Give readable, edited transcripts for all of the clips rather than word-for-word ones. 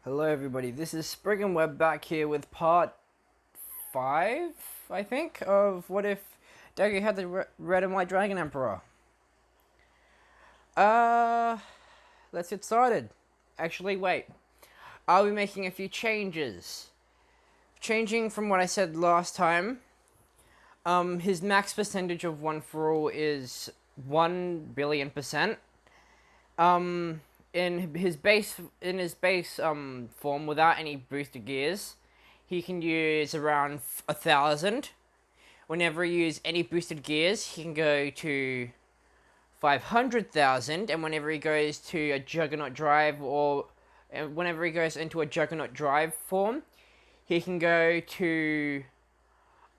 Hello everybody, this is Sprig and Webb back here with part 5, I think, of What If Deku had the Red and White Dragon Emperor. Let's get started. Actually, wait. I'll be making a few changes. Changing from what I said last time, his max percentage of one for all is 1 billion%. In his base form without any booster gears, he can use around 1,000. Whenever he uses any boosted gears, he can go to 500,000, and whenever he goes to a Juggernaut Drive whenever he goes into a Juggernaut Drive form, he can go to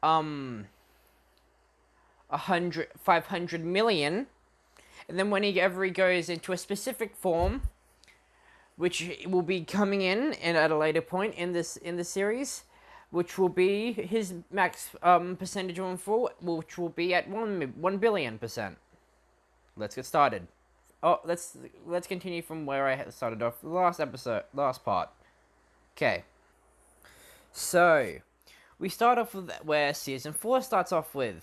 500 million. And then whenever he goes into a specific form, which will be coming in and at a later point in this series, which will be his max percentage on full, which will be at 1 billion%. Let's get started. Oh, let's continue from where I started off the last part. Okay. So, we start off with where season 4 starts off with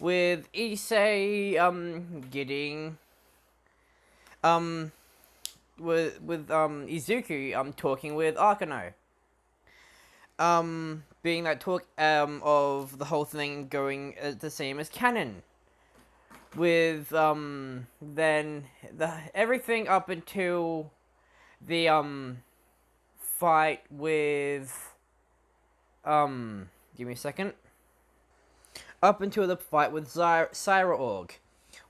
Issei getting with Izuku talking with Akano. Being that talk of the whole thing going the same as canon. With then everything up until the fight with give me a second. Up until the fight with Cyrus,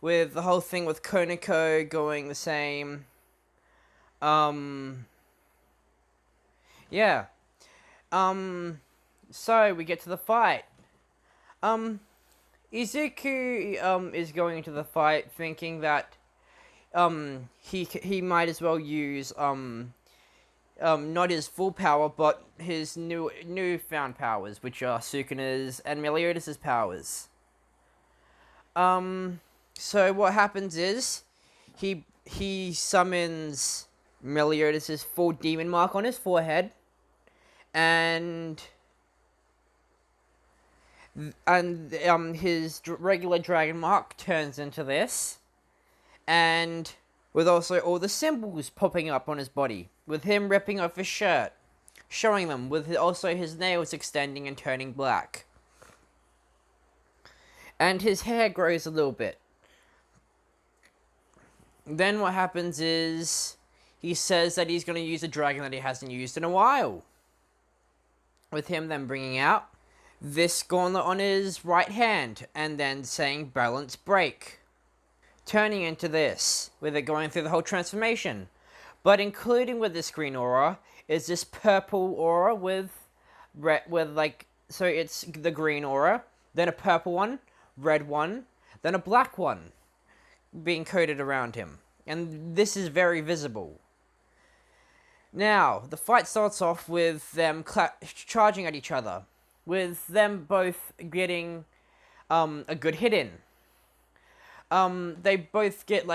with the whole thing with Koneko going the same. Yeah. So we get to the fight. Izuku is going into the fight thinking that he might as well use not his full power, but his newfound powers, which are Sukuna's and Meliodas' powers. So what happens is he summons Meliodas' full demon mark on his forehead, and his regular dragon mark turns into this, and with also all the symbols popping up on his body, with him ripping off his shirt, showing them, with also his nails extending and turning black. And his hair grows a little bit. Then what happens is he says that he's going to use a dragon that he hasn't used in a while. With him then bringing out this gauntlet on his right hand, and then saying balance break. Turning into this, with it going through the whole transformation. But including with this green aura is this purple aura with so it's the green aura, then a purple one, red one, then a black one being coated around him. And this is very visible. Now, the fight starts off with them charging at each other, with them both getting a good hit in. They both get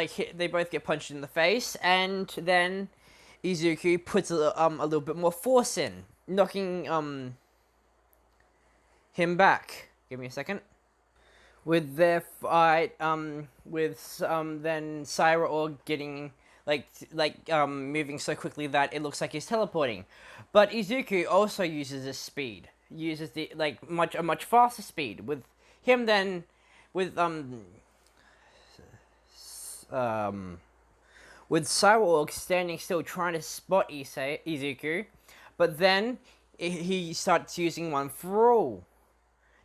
punched in the face, and then Izuku puts a little bit more force in, knocking him back. Give me a second. With their fight, with then Cyrus getting moving so quickly that it looks like he's teleporting, but Izuku also uses his speed, uses the a much faster speed. With him then, with Cyrus standing still trying to spot Izuku, but then he starts using one for all.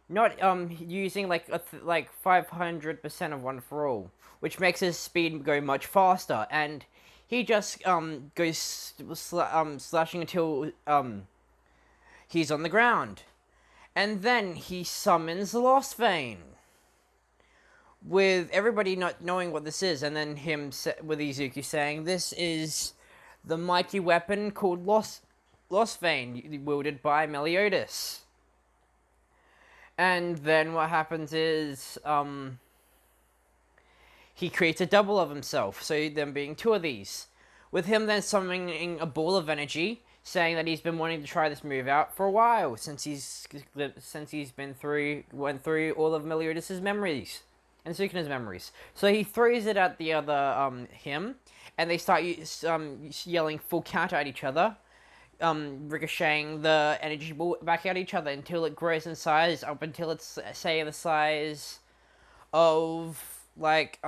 Not using like 500% of one for all, which makes his speed go much faster, and he just goes slashing until he's on the ground, and then he summons Lost Vein, with everybody not knowing what this is, and then with Izuku saying this is the mighty weapon called Lost Vein, wielded by Meliodas. And then what happens is he creates a double of himself, so them being two of these, with him then summoning a ball of energy, saying that he's been wanting to try this move out for a while since he's went through all of Meliodas' memories and Sukuna's memories. So he throws it at the other him, and they start yelling full counter at each other, ricocheting the energy ball back at each other until it grows in size up until it's say the size of like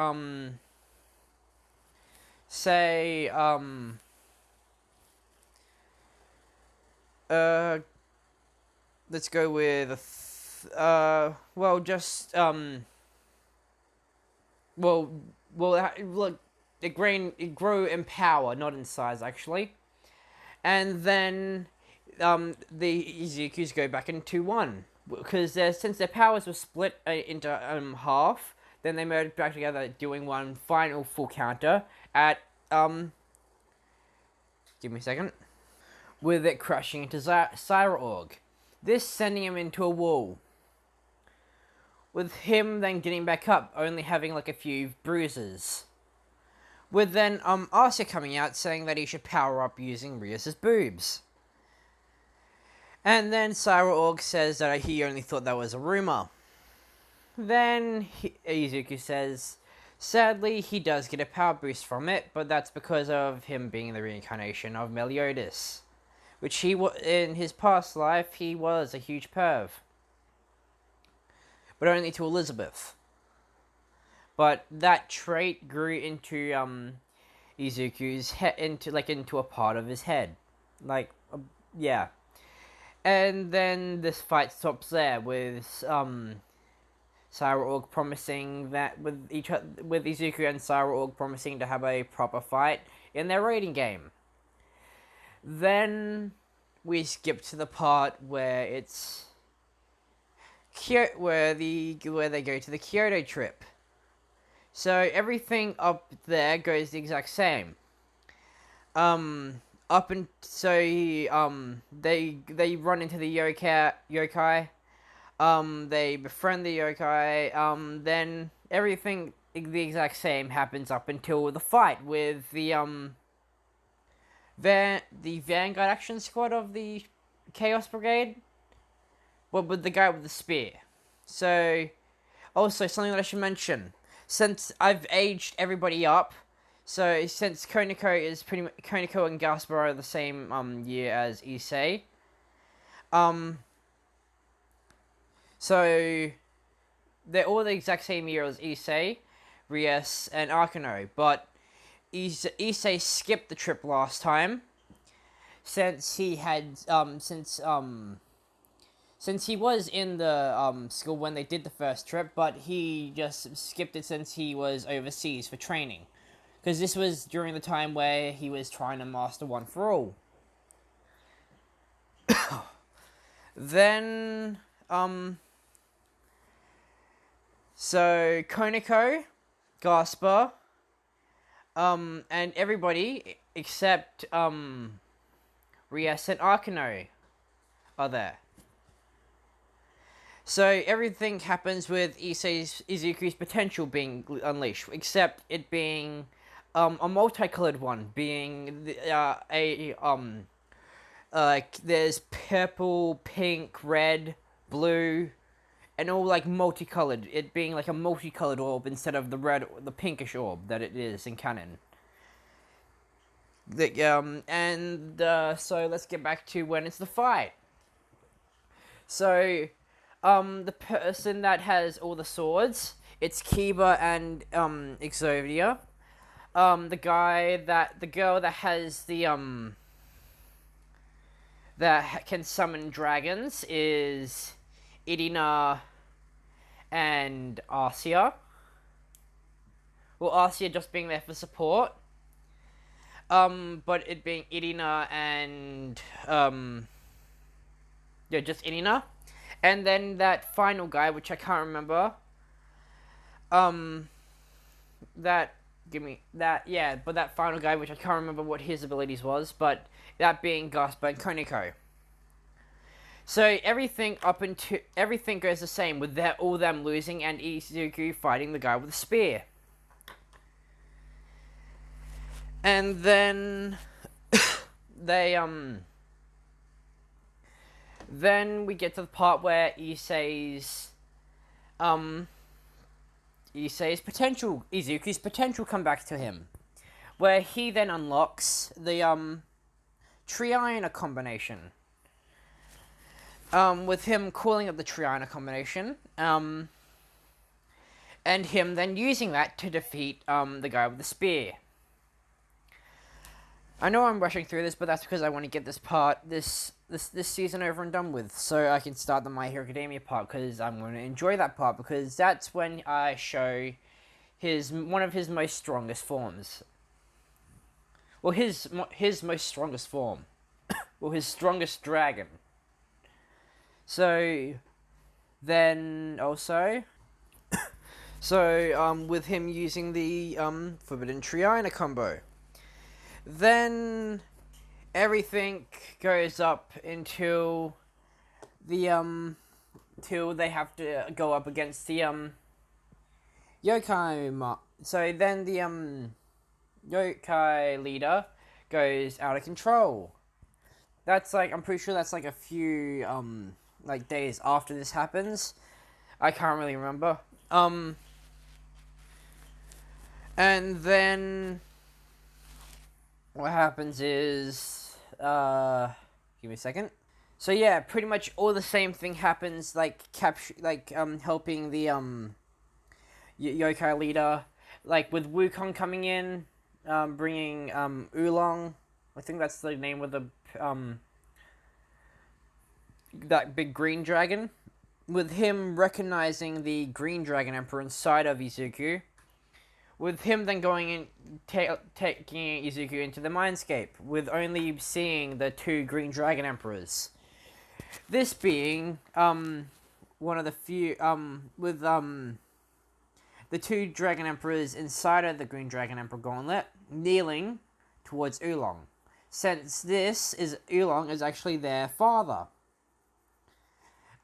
say let's go with well just look, it grew in power, not in size actually. And then the Izukus go back into one because since their powers were split into half, then they merged back together, doing one final full counter at give me a second, with it crashing into Cyrus. This sending him into a wall, with him then getting back up, only having like a few bruises. With then Arcia coming out saying that he should power up using Rias's boobs. And then Cyrus says that he only thought that was a rumor. Then Izuku says, sadly, he does get a power boost from it, but that's because of him being the reincarnation of Meliodas, which in his past life, he was a huge perv. But only to Elizabeth. But that trait grew into Izuku's head, into a part of his head, yeah. And then this fight stops there with Cyrus promising that with Izuku and Cyrus promising to have a proper fight in their raiding game. Then we skip to the part where it's where they go to the Kyoto trip. So everything up there goes the exact same. They run into the yokai. They befriend the yokai. Then everything the exact same happens up until the fight with the Vanguard Action Squad of the Chaos Brigade. Well, with the guy with the spear. So, also something that I should mention. Since I've aged everybody up, so since Koniko and Gaspar are the same year as Issei, so they're all the exact same year as Issei, Rias, and Arkano, but Issei skipped the trip last time since he had since he was in the school when they did the first trip, but he just skipped it since he was overseas for training. Because this was during the time where he was trying to master One for All. Then, so Koniko, Gaspar, and everybody except Rias and Arkano are there. So everything happens with Izuku's potential being unleashed, except it being a multicolored one, being there's purple, pink, red, blue, and all like multicolored. It being like a multicolored orb instead of the pinkish orb that it is in canon. So let's get back to when it's the fight. So, the person that has all the swords, it's Kiba and Exodia. The girl that has the that can summon dragons is Irina and Arcia. Well, Arcia just being there for support. But it being Irina and just Irina. And then that final guy, which I can't remember. But that final guy, which I can't remember what his abilities was, but that being Gaspar and Koniko. So everything goes the same with all them losing and Izuku fighting the guy with the spear. And then they then we get to the part where Izuku's potential come back to him, where he then unlocks the Triana combination. With him calling up the Triana combination, and him then using that to defeat the guy with the spear. I know I'm rushing through this, but that's because I want to get this season over and done with, so I can start the My Hero Academia part, because I'm going to enjoy that part, because that's when I show one of his most strongest forms. Well, his most strongest form. Well, his strongest dragon. So, then also, with him using the Forbidden Triana combo, then everything goes up until till they have to go up against the Yokai. So then the Yokai leader goes out of control. That's like, I'm pretty sure that's like a few like days after this happens. I can't really remember. And then what happens is, give me a second. So yeah, pretty much all the same thing happens, like helping the Yokai leader, like with Wukong coming in, bringing Oolong. I think that's the name of the that big green dragon. With him recognizing the green dragon emperor inside of Izuku. With him then going in, taking Izuku into the mindscape, with only seeing the two green dragon emperors. This being one of the few with the two dragon emperors inside of the green dragon emperor gauntlet kneeling towards Oolong, since Oolong is actually their father.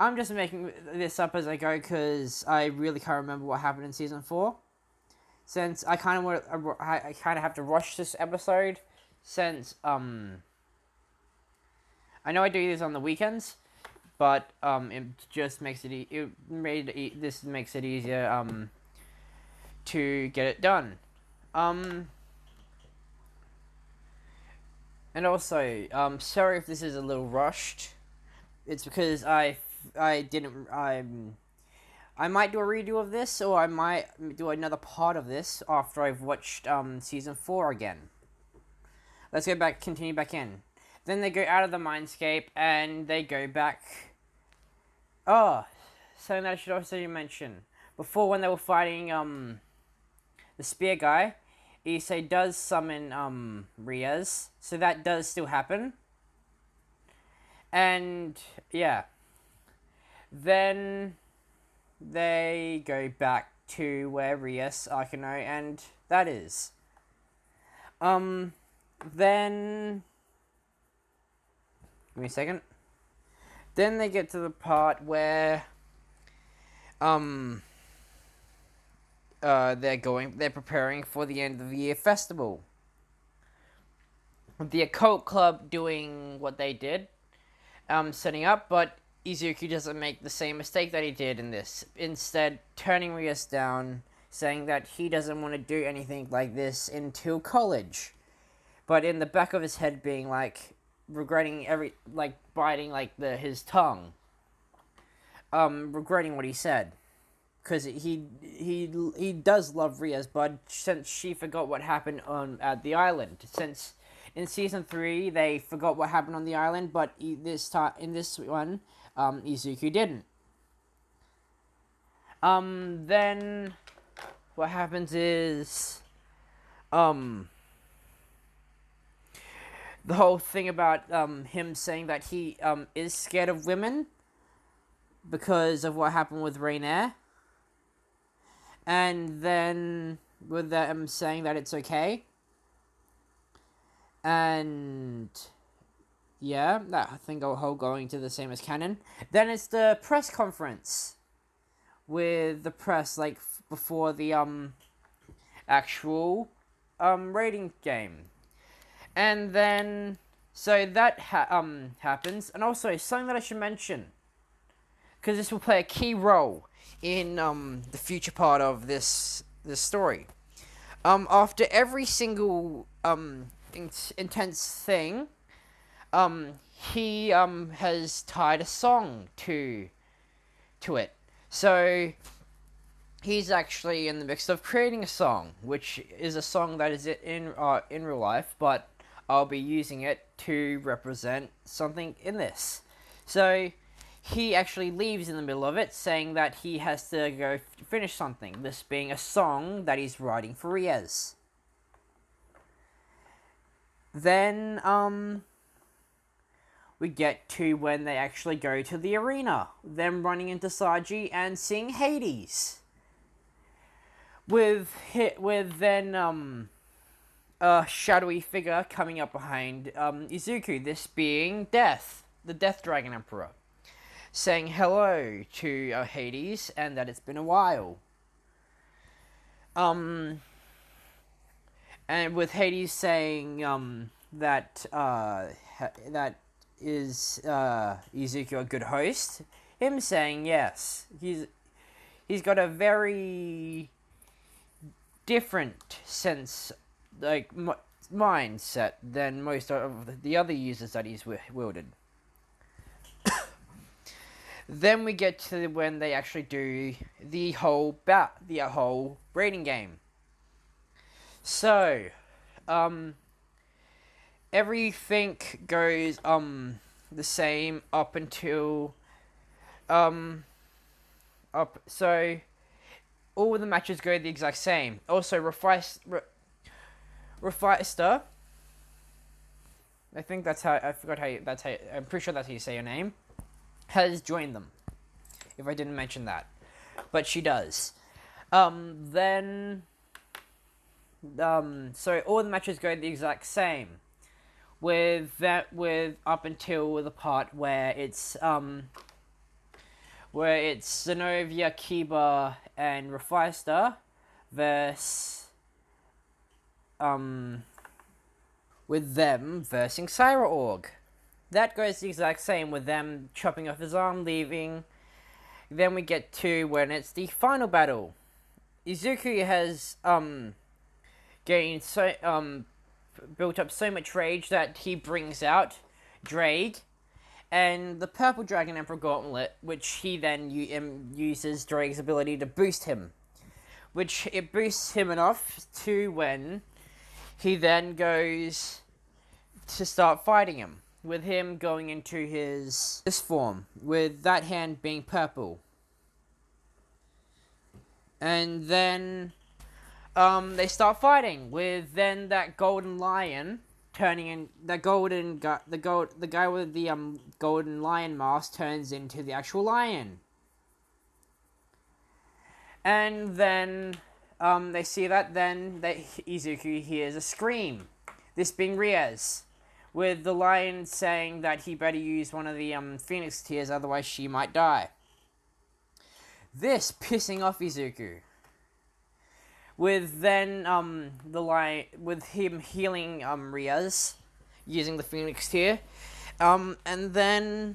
I'm just making this up as I go because I really can't remember what happened in season 4. Since I kind of have to rush this episode, since I know I do this on the weekends, but it just makes this makes it easier to get it done. And also, sorry if this is a little rushed. It's because I might do a redo of this, or I might do another part of this after I've watched season 4 again. Let's continue back in. Then they go out of the mindscape and they go back. Oh, something that I should also mention. Before, when they were fighting the spear guy, Issei does summon Rias, so that does still happen. And yeah, then they go back to where Rias, Arkano, and that is. Then give me a second. Then they get to the part where they're preparing for the end of the year festival. The occult club doing what they did, setting up, but Izuku doesn't make the same mistake that he did in this. Instead, turning Rias down, saying that he doesn't want to do anything like this until college. But in the back of his head being like, regretting biting his tongue. Regretting what he said. Because he does love Rias, but since she forgot what happened at the island. Since in season 3, they forgot what happened on the island, but in this one, Izuku didn't. Then what happens is, the whole thing about him saying that he is scared of women because of what happened with Rainier. And then with them saying that it's okay. And yeah, that I think whole going to the same as canon. Then it's the press conference with the press, like before the actual raiding game. And then, so that happens, and also something that I should mention, because this will play a key role in the future part of this story. After every single intense thing, he has tied a song to it. So he's actually in the midst of creating a song, which is a song that is in real life, but I'll be using it to represent something in this. So he actually leaves in the middle of it, saying that he has to go finish something, this being a song that he's writing for Riez. Then, we get to when they actually go to the arena, them running into Saji and seeing Hades. With then, a shadowy figure coming up behind Izuku, this being Death, the Death Dragon Emperor, saying hello to Hades and that it's been a while. And with Hades saying that that is Izuku a good host, him saying yes, he's got a very different sense, like mindset, than most of the other users that he's wielded. Then we get to when they actually do the whole raiding game. So, everything goes the same up until so all the matches go the exact same. Also, Rafaister, I think that's how, I forgot how I'm pretty sure that's how you say your name, has joined them, if I didn't mention that, but she does. Then so all the matches go the exact same, with up until the part where it's Zenovia, Kiba, and Rafaister versus with them versing Cyraorg. That goes the exact same, with them chopping off his arm, leaving. Then we get to when it's the final battle. Izuku has gained built up so much rage that he brings out Drake and the Purple Dragon Emperor Gauntlet, which he then uses Drake's ability to boost him, which it boosts him enough to when he then goes to start fighting him, with him going into this form, with that hand being purple. And then they start fighting, with then that golden lion turning in the guy with the golden lion mask turns into the actual lion. And then they see that, then Izuku hears a scream, this being Riez, with the lion saying that he better use one of the Phoenix Tears, otherwise she might die. This pissing off Izuku, with then the lion, with him healing Riez using the Phoenix Tear, and then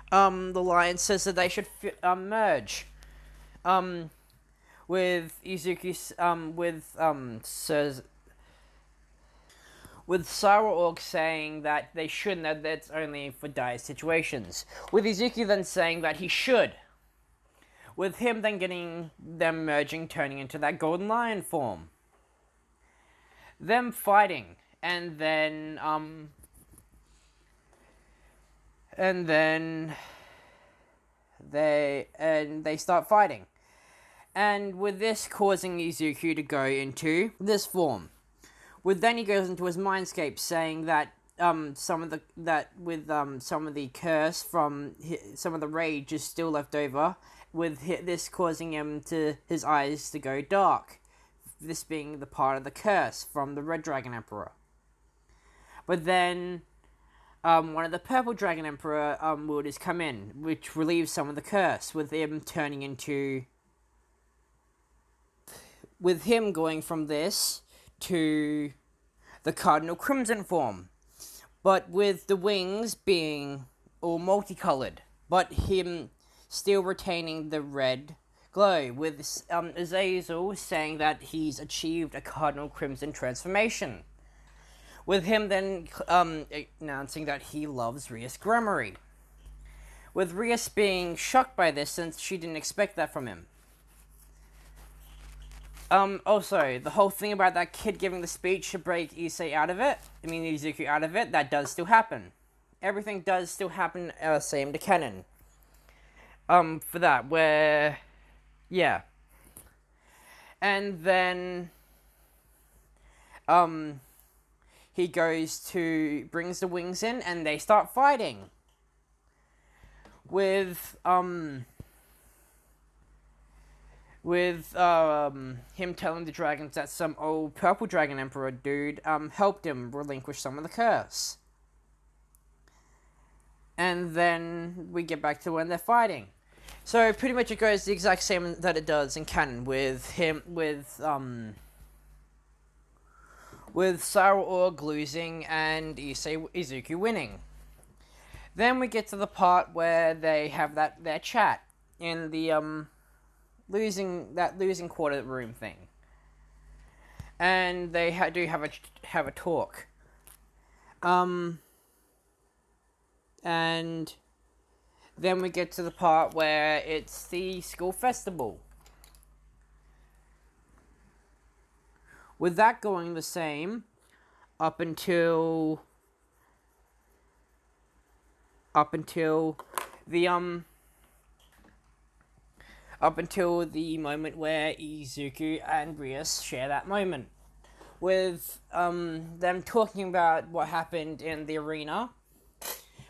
the lion says that they should merge. With Izuku says, with Cyraorg saying that they shouldn't, that that's only for dire situations. With Izuku then saying that he should. With him then getting them merging, turning into that golden lion form. Them fighting, and then they start fighting. And with this causing Izuku to go into this form. With then he goes into his mindscape, saying that some of the curse from some of the rage is still left over, with this causing his eyes to go dark, this being the part of the curse from the Red Dragon Emperor. But then one of the Purple Dragon Emperor wielders come in, which relieves some of the curse, with him turning into, with him going from this to the Cardinal Crimson form, but with the wings being all multicolored, but him still retaining the red glow, with Azazel saying that he's achieved a Cardinal Crimson transformation, with him then announcing that he loves Rias Gremory, with Rias being shocked by this since she didn't expect that from him. Also, the whole thing about that kid giving the speech to break Izuku out of it, that does still happen. Everything does still happen, same to canon. For that, where, yeah. And then, he brings the wings in, and they start fighting. With him telling the dragons that some old purple dragon emperor dude helped him relinquish some of the curse. And then we get back to when they're fighting. So pretty much it goes the exact same that it does in canon, with Sarah Org losing and Izuku winning. Then we get to the part where they have their chat in the losing quarter room thing, and they do have a talk. And then we get to the part where it's the school festival. With that going the same up until the moment where Izuku and Rias share that moment, with them talking about what happened in the arena,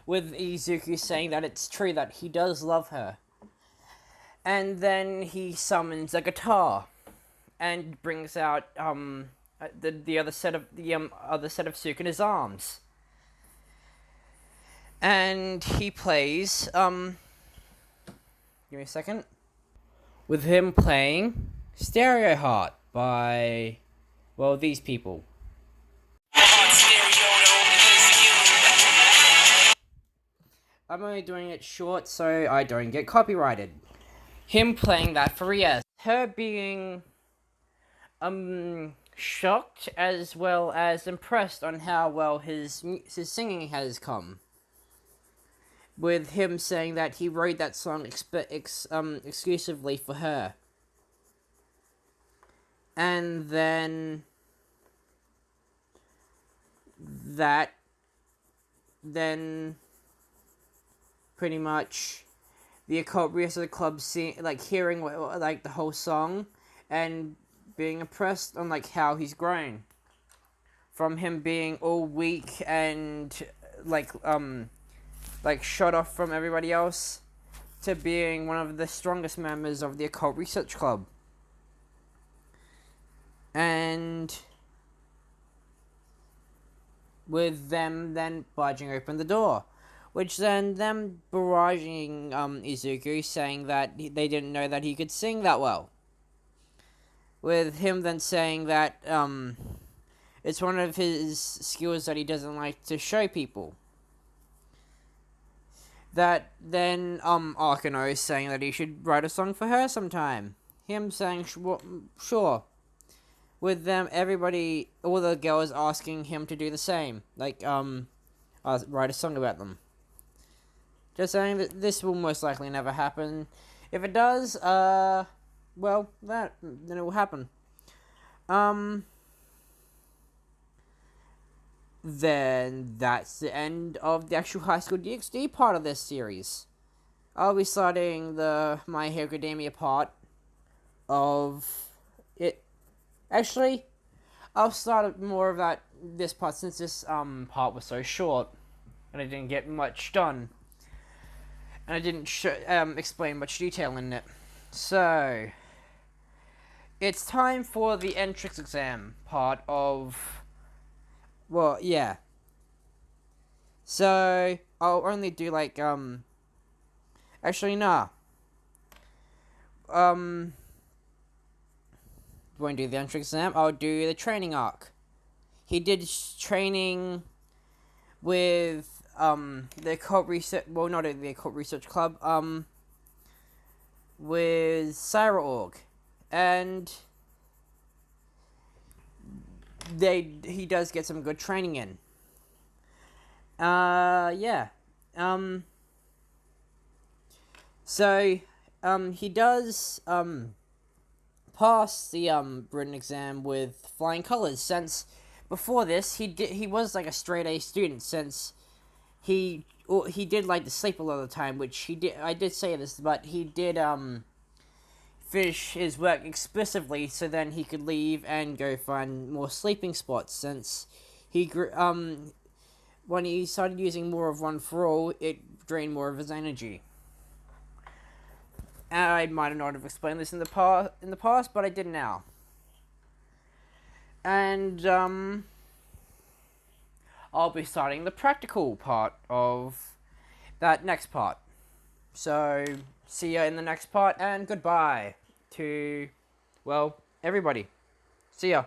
with Izuku saying that it's true that he does love her, and then he summons a guitar and brings out the other set of Sukuna's arms, and he plays give me a second. With him playing Stereo Heart by, well, these people. I'm only doing it short so I don't get copyrighted. Him playing that for Rias. Her being shocked as well as impressed on how well his singing has come. With him saying that he wrote that song exclusively for her. And then pretty much the occult rest of the club hearing the whole song and being impressed on how he's grown from him being all weak and shut off from everybody else to being one of the strongest members of the Occult Research Club. And with them then barging open the door, which then them barraging Izuku, saying that they didn't know that he could sing that well. With him then saying that it's one of his skills that he doesn't like to show people. That then Arkano is saying that he should write a song for her sometime. Him saying sure. With them, all the girls asking him to do the same, write a song about them. Just saying that this will most likely never happen. If it does, then it will happen. Then that's the end of the actual High School DxD part of this series. I'll be starting the My Hero Academia part of it. Actually, I'll start more of this part since this part was so short and I didn't get much done. And I didn't explain much detail in it. So, it's time for the entrance exam part of... Well, yeah. So, I'll only do actually, nah. won't do the entrance exam. I'll do the training arc. He did training with the occult research. Well, not the occult research club. With Cyrus, and he does get some good training in. Yeah. So, he does, pass the, written exam with flying colors, since before this, he was like a straight A student, since he did like to sleep a lot of the time, which I did say this, but he did, finish his work explicitly so then he could leave and go find more sleeping spots, since when he started using more of One For All, it drained more of his energy. And I might not have explained this in the past, but I did now. And I'll be starting the practical part of that next part. So, see ya in the next part, and goodbye to, well, everybody. See ya.